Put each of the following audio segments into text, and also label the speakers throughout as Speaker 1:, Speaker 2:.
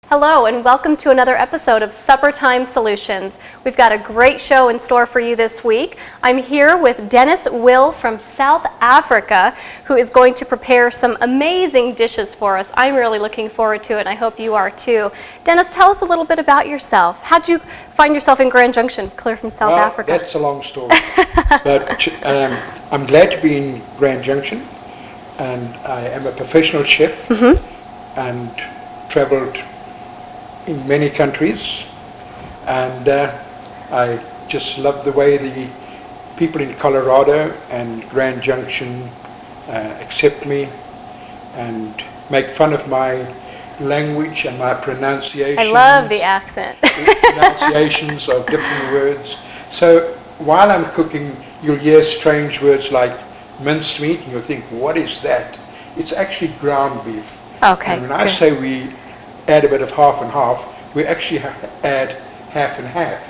Speaker 1: Hello and welcome to another episode of Supper Time Solutions. We've got a great show in store for you this week. I'm here with Dennis Will from South Africa, who is going to prepare some amazing dishes for us. I'm really looking forward to it, and I hope you are too. Dennis, tell us a little bit about yourself. How'd you find yourself in Grand Junction, clear from South Africa?
Speaker 2: That's a long story, but I'm glad to be in Grand Junction, and I am a professional chef and traveled in many countries, and I just love the way the people in Colorado and Grand Junction accept me and make fun of my language and my pronunciations.
Speaker 1: I love the accent.
Speaker 2: Pronunciations of different words. So while I'm cooking, you'll hear strange words like mincemeat, and you'll think, what is that? It's actually ground beef.
Speaker 1: Okay.
Speaker 2: And when I say we add a bit of half and half, we actually add half and half.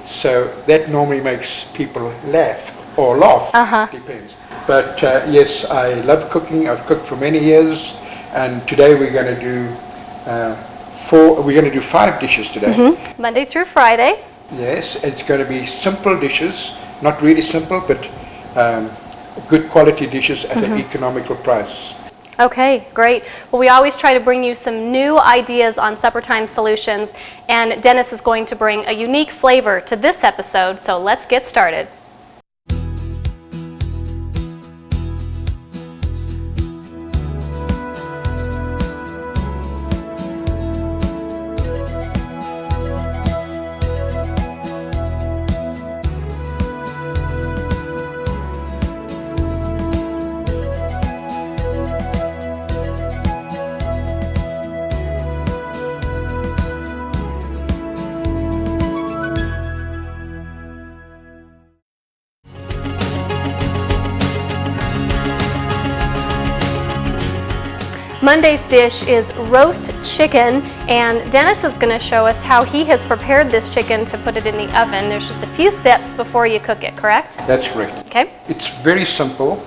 Speaker 2: So that normally makes people laugh or laugh, depends. But yes, I love cooking. I've cooked for many years, and today we're going to do 5 dishes today.
Speaker 1: Monday through Friday.
Speaker 2: Yes, it's going to be simple dishes, not really simple, but good quality dishes at an economical price.
Speaker 1: Okay, great. Well, we always try to bring you some new ideas on Supper Time Solutions, and Dennis is going to bring a unique flavor to this episode, so let's get started. Monday's dish is roast chicken, and Dennis is going to show us how he has prepared this chicken to put it in the oven. There's just a few steps before you cook it, correct?
Speaker 2: That's correct.
Speaker 1: Okay.
Speaker 2: It's very simple,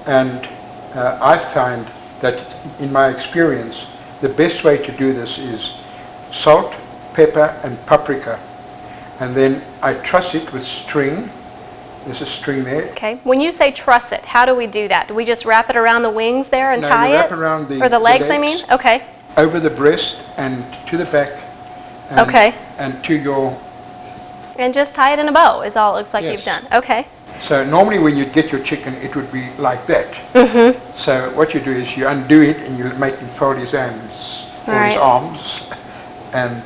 Speaker 2: and I find that in my experience, the best way to do this is salt, pepper, and paprika. And then I truss it with string. There's a string there.
Speaker 1: Okay. When you say truss it, how do we do that? Do we just wrap it around the wings there and tie
Speaker 2: you
Speaker 1: it?
Speaker 2: wrap around
Speaker 1: or the legs, I mean? Okay.
Speaker 2: Over the breast and to the back. And, and to your...
Speaker 1: And just tie it in a bow is all it looks like
Speaker 2: Yes.
Speaker 1: you've done. Okay.
Speaker 2: So normally when you get your chicken, it would be like that. So what you do is you undo it and you make him fold his hands or his arms, and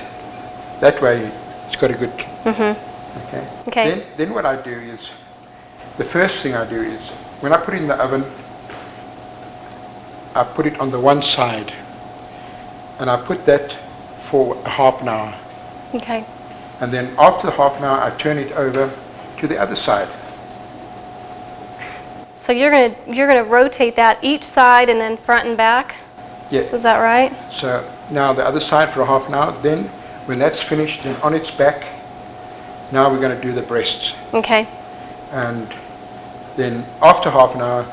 Speaker 2: that way it's got a good... Okay. Then what I do is, the first thing I do is, when I put it in the oven, I put it on the one side, and I put that for half an hour.
Speaker 1: Okay.
Speaker 2: And then after the half an hour, I turn it over to the other side.
Speaker 1: So you're gonna rotate that each side and then front and back?
Speaker 2: Yeah.
Speaker 1: Is that right?
Speaker 2: So now the other side for a half an hour. Then when that's finished, then on its back, now we're going to do the breasts.
Speaker 1: Okay.
Speaker 2: And then after half an hour,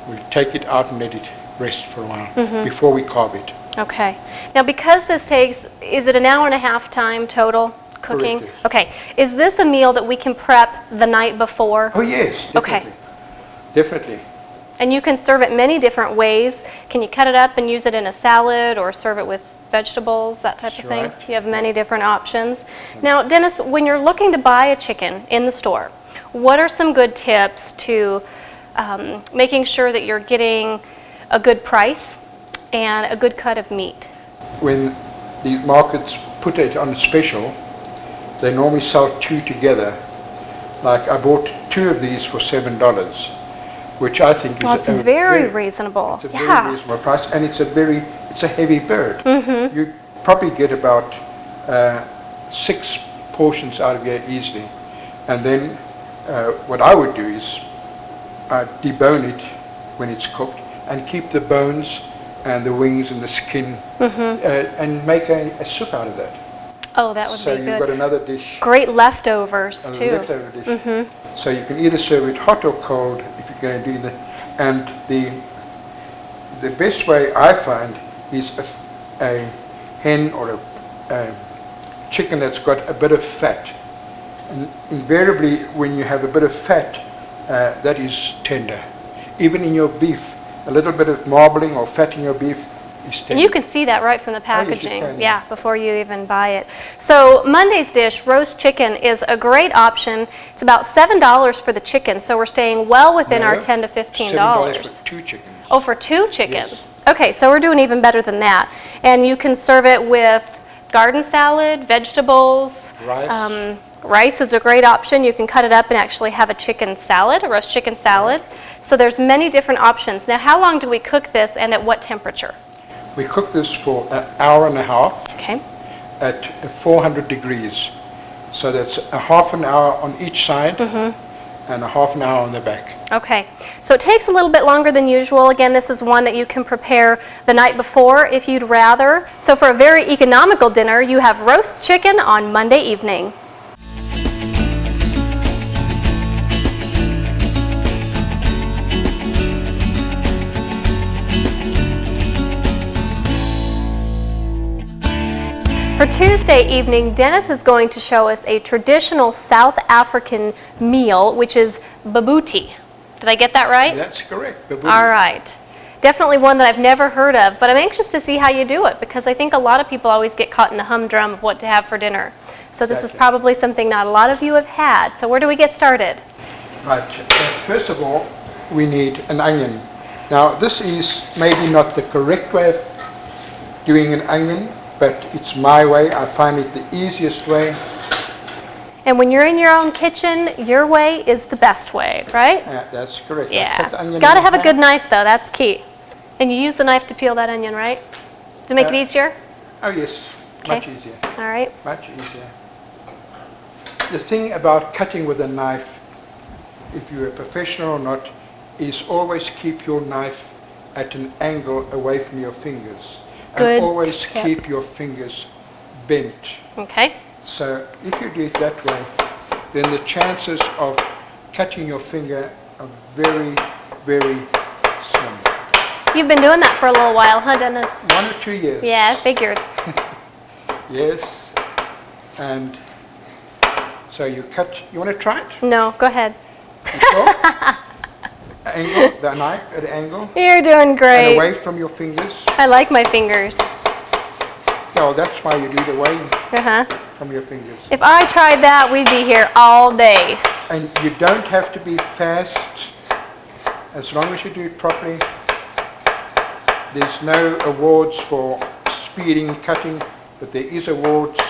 Speaker 2: we'll take it out and let it rest for a while before we carve it.
Speaker 1: Okay. Now because this takes, is it an hour and a half time total cooking?
Speaker 2: Correct, yes.
Speaker 1: Okay. Is this a meal that we can prep the night before?
Speaker 2: Oh yes, definitely.
Speaker 1: Okay.
Speaker 2: Definitely.
Speaker 1: And you can serve it many different ways. Can you cut it up and use it in a salad or serve it with vegetables, that type of thing?
Speaker 2: Right.
Speaker 1: You have many different options. Now, Dennis, when you're looking to buy a chicken in the store, what are some good tips to making sure that you're getting a good price and a good cut of meat? When
Speaker 2: the markets put it on special, they normally sell 2 together. Like I bought 2 of these for $7, which I think is
Speaker 1: it's very reasonable.
Speaker 2: It's a very reasonable price, and it's a heavy bird. You probably get about 6 portions out of here easily. And then what I would do is I debone it when it's cooked and keep the bones and the wings and the skin and make a soup out of that.
Speaker 1: Oh, that would be good.
Speaker 2: So you've got another dish.
Speaker 1: Great leftovers too.
Speaker 2: A leftover dish. So you can either serve it hot or cold if you're going to do that. And the best way I find is a hen or chicken that's got a bit of fat. And invariably, when you have a bit of fat, that is tender. Even in your beef, a little bit of marbling or fat in your beef is tender.
Speaker 1: And you can see that right from the packaging.
Speaker 2: Oh, yes, you can.
Speaker 1: Yeah, before you even buy it. So Monday's dish, roast chicken, is a great option. It's about $7 for the chicken, so we're staying well within our $10 to $15.
Speaker 2: $7 for 2 chickens.
Speaker 1: Oh, for 2 chickens?
Speaker 2: Yes.
Speaker 1: Okay, so we're doing even better than that. And you can serve it with garden salad, vegetables.
Speaker 2: Rice.
Speaker 1: Rice is a great option. You can cut it up and actually have a chicken salad, a roast chicken salad. So there's many different options. Now, how long do we cook this and at what temperature?
Speaker 2: We cook this for an hour and a half
Speaker 1: Okay.
Speaker 2: at 400 degrees. So that's a half an hour on each side and a half an hour on the back.
Speaker 1: Okay, so it takes a little bit longer than usual. Again, this is one that you can prepare the night before if you'd rather. So for a very economical dinner, you have roast chicken on Monday evening. For Tuesday evening, Dennis is going to show us a traditional South African meal, which is Vibhuti. Did I get that right?
Speaker 2: That's correct.
Speaker 1: All right. Definitely one that I've never heard of, but I'm anxious to see how you do it because I think a lot of people always get caught in the humdrum of what to have for dinner. So this is probably something not a lot of you have had. So where do we get started?
Speaker 2: Right. First of all, we need an onion. Now, this is maybe not the correct way of doing an onion, but it's my way. I find it the easiest way.
Speaker 1: And when you're in your own kitchen, your way is the best way, right?
Speaker 2: That's correct.
Speaker 1: Yeah. Got to have a good knife, though. That's key. And you use the knife to peel that onion, right? To make it easier?
Speaker 2: Oh, yes.
Speaker 1: Okay.
Speaker 2: Much easier.
Speaker 1: All right.
Speaker 2: Much easier. The thing about cutting with a knife, if you're a professional or not, is always keep your knife at an angle away from your fingers.
Speaker 1: Good
Speaker 2: And always
Speaker 1: tip.
Speaker 2: keep your fingers bent.
Speaker 1: Okay.
Speaker 2: So if you do it that way, then the chances of cutting your finger are very, very slim.
Speaker 1: You've been doing that for a little while, huh, Dennis?
Speaker 2: 1 or 2 years.
Speaker 1: Yeah, I figured.
Speaker 2: Yes. And so you cut, you want to try it?
Speaker 1: No, go ahead.
Speaker 2: You sure? Angle, the knife at an angle.
Speaker 1: You're doing
Speaker 2: And
Speaker 1: great.
Speaker 2: away from your fingers.
Speaker 1: I like my fingers.
Speaker 2: No, that's why you do it away
Speaker 1: Uh-huh.
Speaker 2: from your fingers.
Speaker 1: If I tried that, we'd be here all day.
Speaker 2: And you don't have to be fast. As long as you do it properly. There's no awards for speeding, cutting, but there is awards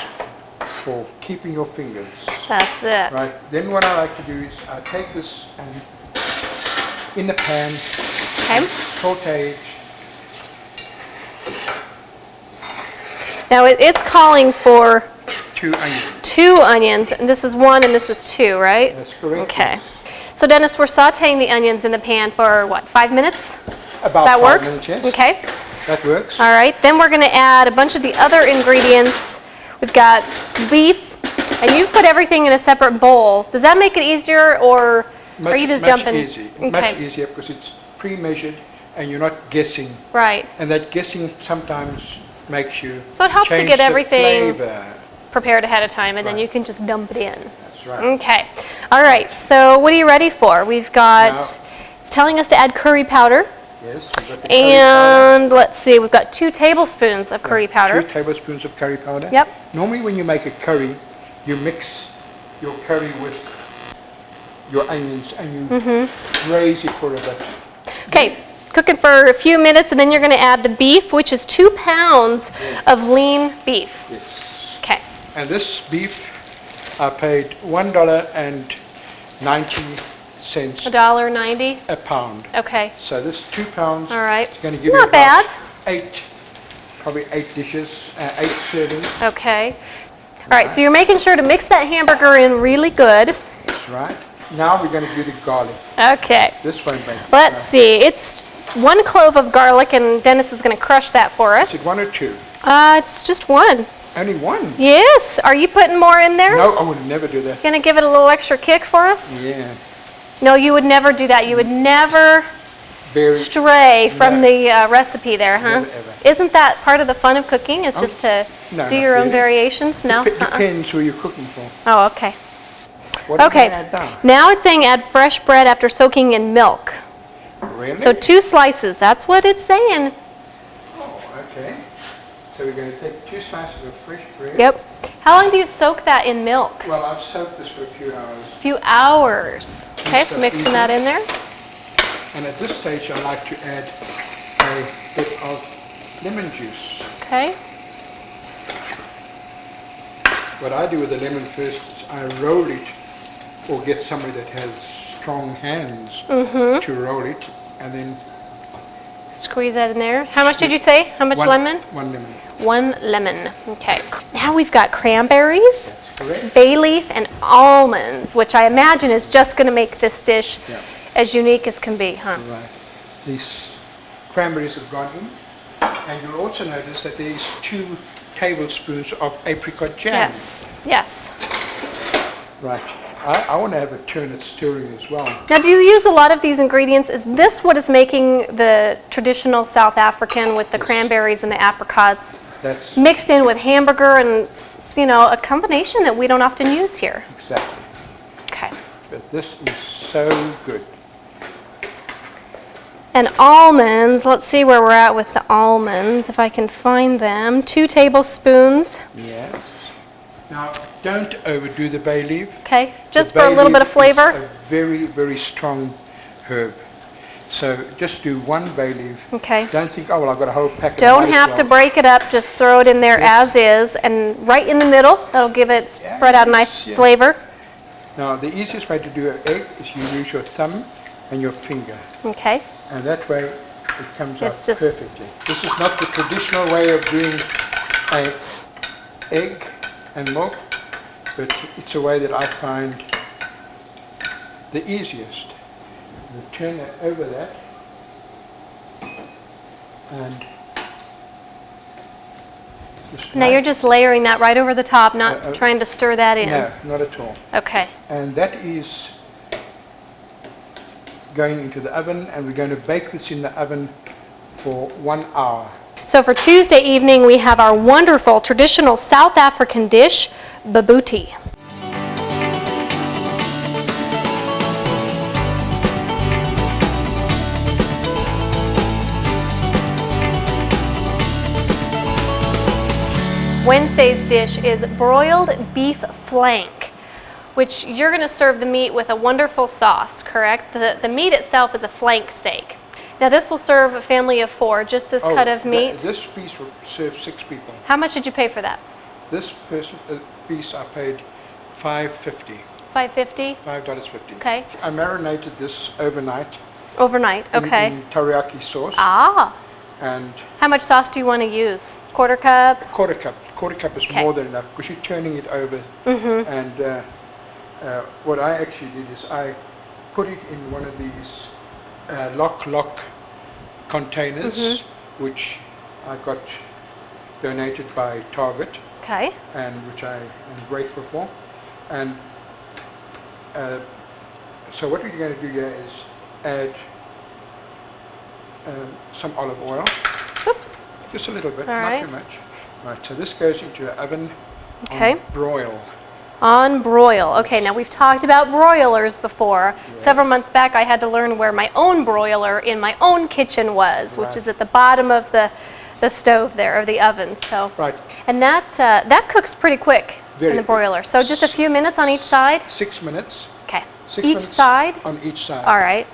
Speaker 2: for keeping your fingers.
Speaker 1: That's it.
Speaker 2: Right. Then what I like to do is I take this and in the pan,
Speaker 1: Okay.
Speaker 2: saute it.
Speaker 1: Now it's calling for
Speaker 2: 2 onions.
Speaker 1: 2 onions, and this is 1 and this is 2, right?
Speaker 2: That's correct.
Speaker 1: Okay. So Dennis, we're sauteing the onions in the pan for what, 5 minutes?
Speaker 2: About
Speaker 1: That
Speaker 2: 5
Speaker 1: works?
Speaker 2: minutes, yes.
Speaker 1: Okay.
Speaker 2: That works.
Speaker 1: All right. Then we're going to add a bunch of the other ingredients. We've got beef, and you've put everything in a separate bowl. Does that make it easier, or are you just dumping?
Speaker 2: Much easier because it's pre-measured and you're not guessing.
Speaker 1: Right.
Speaker 2: And that guessing sometimes makes you
Speaker 1: So it helps to
Speaker 2: change
Speaker 1: get
Speaker 2: the
Speaker 1: everything
Speaker 2: flavor.
Speaker 1: prepared ahead of time, and then
Speaker 2: Right.
Speaker 1: you can just dump it in.
Speaker 2: That's right.
Speaker 1: Okay. All right. So what are you ready for? We've got, it's telling us to add curry powder.
Speaker 2: Yes, we've got the curry powder.
Speaker 1: And let's see, we've got 2 tablespoons of curry powder.
Speaker 2: 2 tablespoons of curry powder.
Speaker 1: Yep.
Speaker 2: Normally when you make a curry, you mix your curry with your onions and you braise it for a bit.
Speaker 1: Okay, cooking for a few minutes, and then you're going to add the beef, which is 2 pounds of lean beef.
Speaker 2: Yes.
Speaker 1: Okay.
Speaker 2: And this beef, I paid $1.90
Speaker 1: $1.90.
Speaker 2: a pound.
Speaker 1: Okay.
Speaker 2: So this 2 pounds
Speaker 1: All right.
Speaker 2: is going to give
Speaker 1: Not
Speaker 2: you
Speaker 1: bad.
Speaker 2: about probably 8 dishes, 8 servings.
Speaker 1: Okay. All right, so you're making sure to mix that hamburger in really good.
Speaker 2: That's right. Now we're going to do the garlic.
Speaker 1: Okay.
Speaker 2: This won't make it.
Speaker 1: Let's see. It's 1 clove of garlic, and Dennis is going to crush that for
Speaker 2: Is
Speaker 1: us.
Speaker 2: it 1 or 2?
Speaker 1: It's just 1.
Speaker 2: Only 1?
Speaker 1: Yes. Are you putting more in there?
Speaker 2: No, I would never do that.
Speaker 1: Going to give it a little extra kick for us?
Speaker 2: Yeah.
Speaker 1: No, you would never do that. You would never stray from
Speaker 2: No.
Speaker 1: the recipe there, huh?
Speaker 2: Never, ever.
Speaker 1: Isn't that part of the fun of cooking, is just to
Speaker 2: no,
Speaker 1: do
Speaker 2: not
Speaker 1: your own
Speaker 2: really.
Speaker 1: variations? No?
Speaker 2: Depends who you're cooking for.
Speaker 1: Oh, okay.
Speaker 2: What do you
Speaker 1: Okay,
Speaker 2: add now?
Speaker 1: now it's saying add fresh bread after soaking in milk.
Speaker 2: Really?
Speaker 1: So 2 slices, that's what it's saying.
Speaker 2: Oh, okay. So we're going to take 2 slices of fresh bread.
Speaker 1: Yep. How long do you soak that in milk?
Speaker 2: Well, I've soaked this for a few hours.
Speaker 1: A few hours. Okay,
Speaker 2: So
Speaker 1: mixing
Speaker 2: easy.
Speaker 1: that in there.
Speaker 2: And at this stage, I like to add a bit of lemon juice.
Speaker 1: Okay.
Speaker 2: What I do with the lemon first is I roll it, or get somebody that has strong hands to roll it, and then
Speaker 1: Squeeze that in there. How much did you say? How much lemon?
Speaker 2: 1 lemon.
Speaker 1: 1 lemon. Okay. Now we've got cranberries,
Speaker 2: Correct?
Speaker 1: bay leaf, and almonds, which I imagine is just going to make this dish
Speaker 2: Yeah.
Speaker 1: as unique as can be, huh?
Speaker 2: Right. These cranberries have gone in, and you'll also notice that there's 2 tablespoons of apricot jam.
Speaker 1: Yes. Yes.
Speaker 2: Right. I want to have a turn at stirring as well.
Speaker 1: Now, do you use a lot of these ingredients? Is this what is making the traditional South African with the cranberries and the apricots
Speaker 2: That's
Speaker 1: mixed in with hamburger and, you know, a combination that we don't often use here?
Speaker 2: exactly.
Speaker 1: Okay.
Speaker 2: But this is so good.
Speaker 1: And almonds, let's see where we're at with the almonds, if I can find them. 2 tablespoons,
Speaker 2: Yes. Now, don't overdo the bay leaf.
Speaker 1: okay, just
Speaker 2: The
Speaker 1: for a
Speaker 2: bay
Speaker 1: little bit of
Speaker 2: leaf is
Speaker 1: flavor.
Speaker 2: a very, very strong herb. So just do 1 bay leaf.
Speaker 1: Okay.
Speaker 2: Don't think, oh, well, I've got a whole packet.
Speaker 1: Don't have to break it up, just throw it in there
Speaker 2: Yes.
Speaker 1: as is, and right in the middle, that'll give it, spread out a nice
Speaker 2: yes.
Speaker 1: flavor.
Speaker 2: Now, the easiest way to do an egg is you use your thumb and your finger.
Speaker 1: Okay,
Speaker 2: And that way it comes out
Speaker 1: It's just-
Speaker 2: perfectly. This is not the traditional way of doing an egg and milk, but it's a way that I find the easiest. You turn that over that, and just
Speaker 1: now you're just layering that right over the top, not trying to stir that in.
Speaker 2: No, not at all.
Speaker 1: Okay,
Speaker 2: And that is going into the oven, and we're going to bake this in the oven for 1 hour.
Speaker 1: so for Tuesday evening, we have our wonderful traditional South African dish, Vibhuti. Wednesday's dish is broiled beef flank, which you're going to serve the meat with a wonderful sauce, correct? The meat itself is a flank steak. Now this will serve a family of 4, just this cut of meat.
Speaker 2: This piece will serve 6 people.
Speaker 1: How much did you pay for that?
Speaker 2: This piece I paid $5.50.
Speaker 1: $5.50?
Speaker 2: $5.50.
Speaker 1: Okay.
Speaker 2: I marinated this overnight
Speaker 1: Overnight, okay.
Speaker 2: in teriyaki sauce,
Speaker 1: Ah,
Speaker 2: and
Speaker 1: how much sauce do you want to use? Quarter cup?
Speaker 2: quarter cup. Quarter cup is
Speaker 1: Okay.
Speaker 2: more than enough because you're turning it over. And what I actually did is I put it in one of these lock containers, which I got donated by Target,
Speaker 1: Okay.
Speaker 2: and which I am grateful for. And so what we're going to do here is add some olive oil,
Speaker 1: Oop.
Speaker 2: just a little bit,
Speaker 1: All
Speaker 2: not
Speaker 1: right.
Speaker 2: too much. Right, so this goes into the oven
Speaker 1: Okay.
Speaker 2: on broil.
Speaker 1: On broil. Okay, now we've talked about broilers before. Several months back I had to learn where my own broiler in my own kitchen was, which
Speaker 2: Right.
Speaker 1: is at the bottom of the stove there, of the oven. So,
Speaker 2: Right,
Speaker 1: and that cooks pretty quick
Speaker 2: Very
Speaker 1: in the
Speaker 2: quick.
Speaker 1: broiler. So just a few minutes on each side?
Speaker 2: 6 minutes.
Speaker 1: Okay.
Speaker 2: 6
Speaker 1: Each
Speaker 2: minutes
Speaker 1: side?
Speaker 2: on each side.
Speaker 1: All right.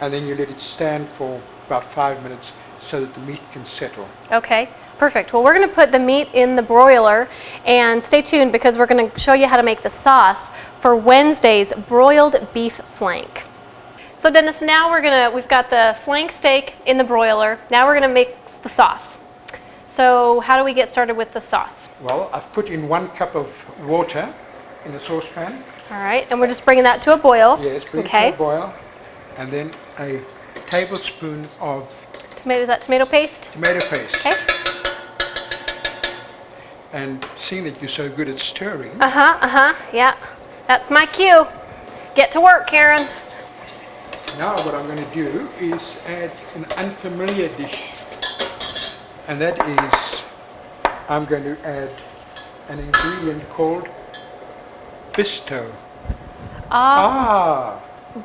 Speaker 2: And then you let it stand for about 5 minutes so that the meat can settle.
Speaker 1: Okay, perfect. Well, we're going to put the meat in the broiler, and stay tuned because we're going to show you how to make the sauce for Wednesday's broiled beef flank. So Dennis, now we've got the flank steak in the broiler. Now we're going to make the sauce. So how do we get started with the sauce?
Speaker 2: Well, I've put in 1 cup of water in the saucepan.
Speaker 1: All right, and we're just bringing that to a boil.
Speaker 2: Yes, bring it
Speaker 1: Okay.
Speaker 2: to a boil. And then a tablespoon of
Speaker 1: Is that tomato paste?
Speaker 2: tomato paste.
Speaker 1: Okay.
Speaker 2: And seeing that you're so good at stirring,
Speaker 1: Yeah. That's my cue. Get to work, Karen.
Speaker 2: Now what I'm going to do is add an unfamiliar dish, and that is I'm going to add an ingredient called bisto.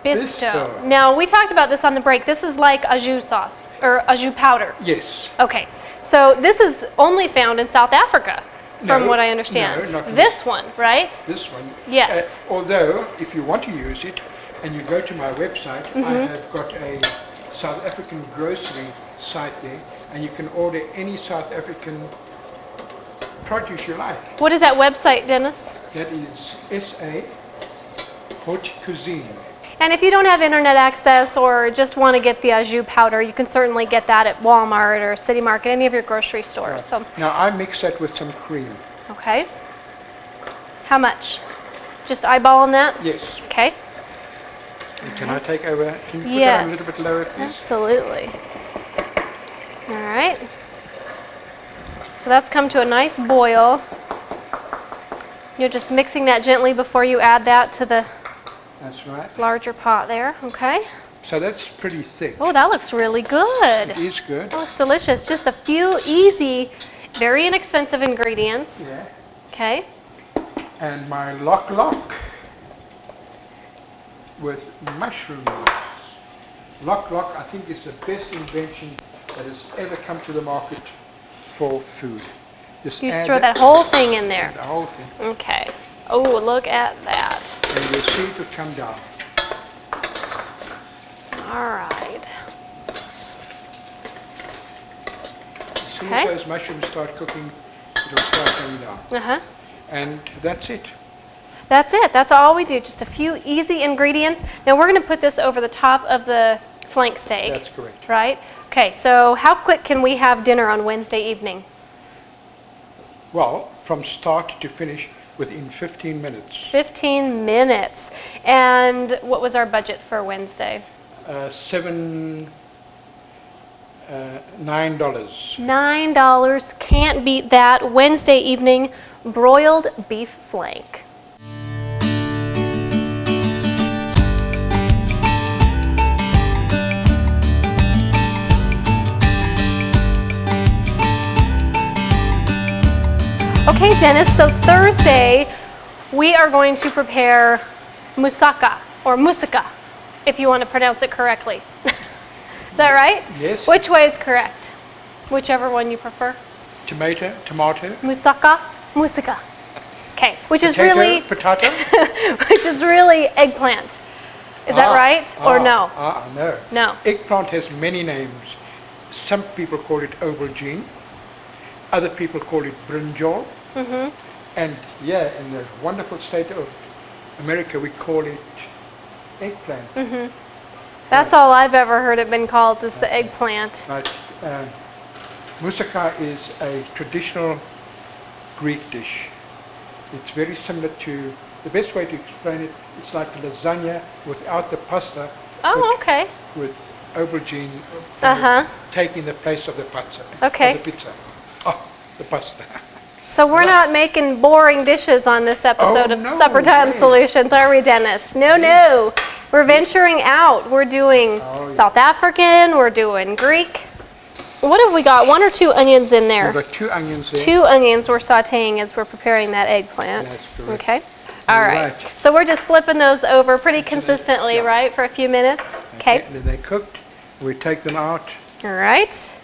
Speaker 1: Bisto. Now, we talked about this on the break. This is like au jus sauce, or au jus powder.
Speaker 2: Yes.
Speaker 1: Okay, so this is only found in South Africa, from what I understand.
Speaker 2: No, not
Speaker 1: this one, right?
Speaker 2: This one.
Speaker 1: Yes.
Speaker 2: Although, if you want to use it, and you go to my website, I have got a South African grocery site there, and you can order any South African produce you like.
Speaker 1: What is that website, Dennis?
Speaker 2: That is SA Haute Cuisine.
Speaker 1: And if you don't have internet access or just want to get the au jus powder, you can certainly get that at Walmart or City Market, any of your grocery stores.
Speaker 2: Right.
Speaker 1: So,
Speaker 2: now I mix that with some cream.
Speaker 1: okay. How much? Just eyeballing that?
Speaker 2: Yes.
Speaker 1: Okay.
Speaker 2: Can I take over? Can you put
Speaker 1: Yes.
Speaker 2: that a little bit lower, please?
Speaker 1: Absolutely. All right. So that's come to a nice boil. You're just mixing that gently before you add that to the
Speaker 2: That's right.
Speaker 1: larger pot there. Okay.
Speaker 2: So that's pretty thick.
Speaker 1: Oh, that looks really good.
Speaker 2: It is good.
Speaker 1: That looks delicious. Just a few easy, very inexpensive ingredients.
Speaker 2: Yeah.
Speaker 1: Okay.
Speaker 2: And my lock with mushrooms. Lock, I think, is the best invention that has ever come to the market for food. Just
Speaker 1: You
Speaker 2: add
Speaker 1: throw that whole thing in there.
Speaker 2: The whole thing.
Speaker 1: Okay. Oh, look at that.
Speaker 2: And you'll see it will come down.
Speaker 1: All right.
Speaker 2: As soon
Speaker 1: Okay.
Speaker 2: as those mushrooms start cooking, it will start coming down.
Speaker 1: Uh-huh.
Speaker 2: And that's it.
Speaker 1: That's it. That's all we do. Just a few easy ingredients. Now we're going to put this over the top of the flank steak.
Speaker 2: That's correct.
Speaker 1: Right? Okay, so how quick can we have dinner on Wednesday evening?
Speaker 2: Well, from start to finish within 15 minutes.
Speaker 1: 15 minutes. And what was our budget for Wednesday?
Speaker 2: $9.
Speaker 1: $9. Can't beat that. Wednesday evening, broiled beef flank. Okay, Dennis, so Thursday we are going to prepare moussaka, or moussaka, if you want to pronounce it correctly. Is that right?
Speaker 2: Yes.
Speaker 1: Which way is correct? Whichever one you prefer.
Speaker 2: Tomato.
Speaker 1: Moussaka, moussaka. Okay, which is
Speaker 2: Potato.
Speaker 1: which is really eggplant. Is that right? Or no?
Speaker 2: No.
Speaker 1: No.
Speaker 2: Eggplant has many names. Some people call it aubergine. Other people call it brinjal. And yeah, in the wonderful state of America, we call it eggplant.
Speaker 1: That's all I've ever heard it been called, is the eggplant.
Speaker 2: But moussaka is a traditional Greek dish. It's very similar to, the best way to explain it, it's like lasagna without the pasta.
Speaker 1: Oh, okay.
Speaker 2: With aubergine taking the place of the pizza.
Speaker 1: Okay.
Speaker 2: Of the pizza. Oh, the pasta.
Speaker 1: So we're not making boring dishes on this episode of
Speaker 2: no
Speaker 1: Supper Time
Speaker 2: way.
Speaker 1: Solutions, are we, Dennis? No. We're venturing out. We're doing South African, we're doing Greek. What have we got? 1 or 2 onions in there?
Speaker 2: We've got 2 onions there.
Speaker 1: 2 onions we're sauteing as we're preparing that eggplant.
Speaker 2: That's correct.
Speaker 1: Okay. All right.
Speaker 2: Right.
Speaker 1: So we're just flipping those over pretty consistently, right, for a few minutes? Okay.
Speaker 2: And then they're cooked. We take them out
Speaker 1: All right.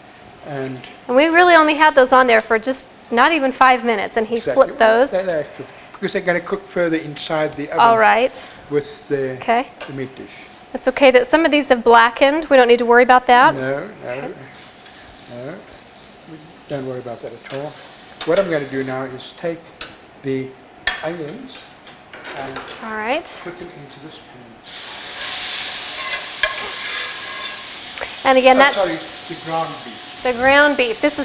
Speaker 2: and
Speaker 1: And we really only had those on there for just not even 5 minutes, and he flipped those.
Speaker 2: Because they're going to cook further inside the oven.
Speaker 1: All right.
Speaker 2: With the meat dish.
Speaker 1: It's okay that some of these have blackened. We don't need to worry about that.
Speaker 2: No. Don't worry about that at all. What I'm going to do now is take the onions and put them into this pan.
Speaker 1: And again, that's
Speaker 2: the ground beef.
Speaker 1: the ground beef. This is